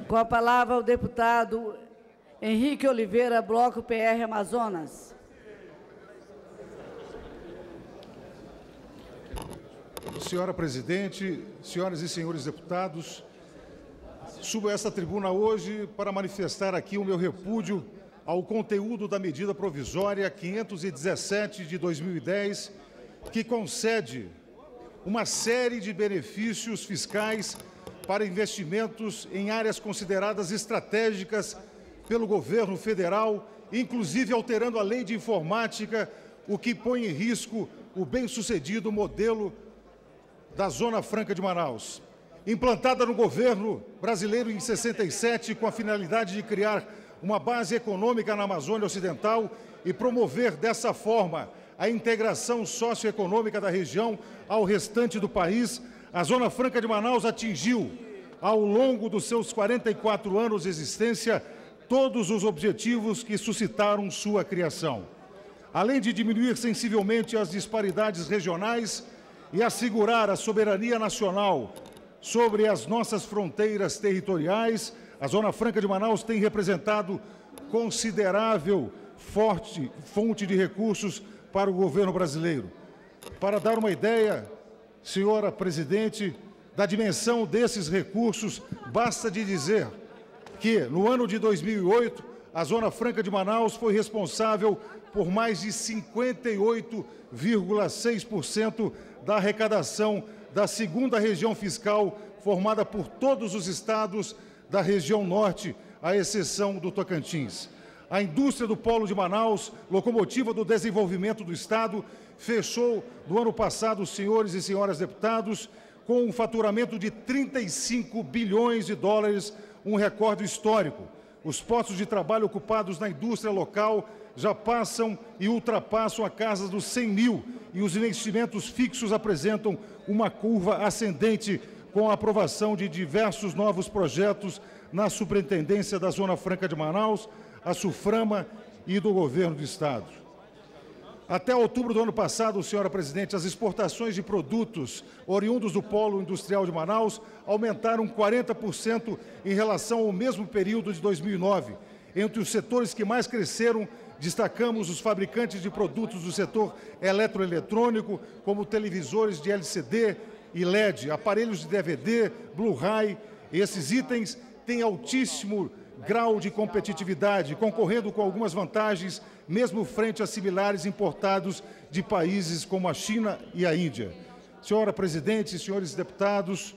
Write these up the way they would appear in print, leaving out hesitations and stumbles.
Com a palavra o deputado Henrique Oliveira, Bloco PR Amazonas. Senhora presidente, senhoras e senhores deputados, subo a esta tribuna hoje para manifestar aqui o meu repúdio ao conteúdo da medida provisória 517 de 2010, que concede uma série de benefícios fiscais para investimentos em áreas consideradas estratégicas pelo governo federal, inclusive alterando a lei de informática, o que põe em risco o bem-sucedido modelo da Zona Franca de Manaus. Implantada no governo brasileiro em 67, com a finalidade de criar uma base econômica na Amazônia Ocidental e promover dessa forma a integração socioeconômica da região ao restante do país, a Zona Franca de Manaus atingiu, ao longo dos seus 44 anos de existência, todos os objetivos que suscitaram sua criação. Além de diminuir sensivelmente as disparidades regionais e assegurar a soberania nacional sobre as nossas fronteiras territoriais, a Zona Franca de Manaus tem representado considerável fonte de recursos para o governo brasileiro. Para dar uma ideia, senhora presidente, da dimensão desses recursos, basta de dizer que, no ano de 2008, a Zona Franca de Manaus foi responsável por mais de 58,6% da arrecadação da segunda região fiscal, formada por todos os estados da região norte, à exceção do Tocantins. A indústria do Polo de Manaus, locomotiva do desenvolvimento do estado, fechou no ano passado, senhores e senhoras deputados, com um faturamento de 35 bilhões de dólares, um recorde histórico. Os postos de trabalho ocupados na indústria local já passam e ultrapassam a casa dos 100 mil e os investimentos fixos apresentam uma curva ascendente com a aprovação de diversos novos projetos na Superintendência da Zona Franca de Manaus, a SUFRAMA e do Governo do Estado. Até outubro do ano passado, senhora presidente, as exportações de produtos oriundos do Polo Industrial de Manaus aumentaram 40% em relação ao mesmo período de 2009. Entre os setores que mais cresceram, destacamos os fabricantes de produtos do setor eletroeletrônico, como televisores de LCD e LED, aparelhos de DVD, Blu-ray. Esses itens têm altíssimo grau de competitividade, concorrendo com algumas vantagens, mesmo frente a similares importados de países como a China e a Índia. Senhora presidente, senhores deputados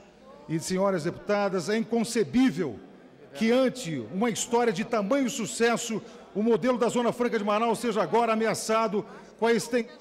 e senhoras deputadas, é inconcebível que, ante uma história de tamanho sucesso, o modelo da Zona Franca de Manaus seja agora ameaçado com a extensão...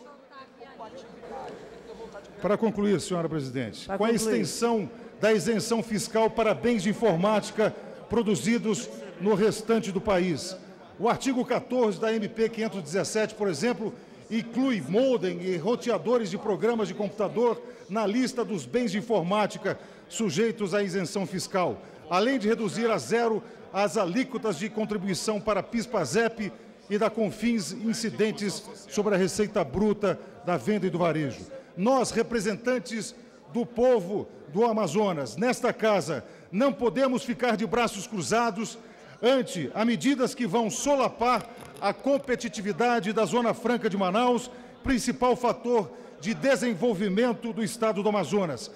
Para concluir, senhora presidente, com a extensão da isenção fiscal para bens de informática produzidos no restante do país. O artigo 14 da MP 517, por exemplo, inclui modem e roteadores de programas de computador na lista dos bens de informática sujeitos à isenção fiscal, além de reduzir a zero as alíquotas de contribuição para PIS/PASEP e da CONFINS incidentes sobre a receita bruta da venda e do varejo. Nós, representantes do povo do Amazonas, nesta casa, não podemos ficar de braços cruzados ante a medidas que vão solapar a competitividade da Zona Franca de Manaus, principal fator de desenvolvimento do estado do Amazonas.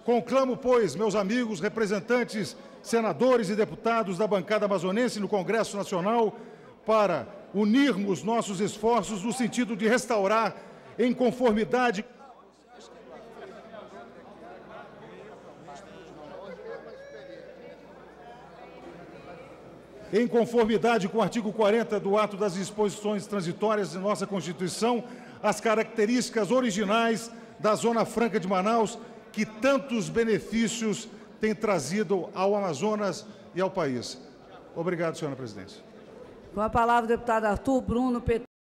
Conclamo, pois, meus amigos representantes, senadores e deputados da bancada amazonense no Congresso Nacional, para unirmos nossos esforços no sentido de restaurar, em conformidade com o artigo 40 do ato das disposições transitórias de nossa Constituição, as características originais da Zona Franca de Manaus, que tantos benefícios tem trazido ao Amazonas e ao país. Obrigado, senhora presidente. Com a palavra, o deputado Arthur Bruno, PT.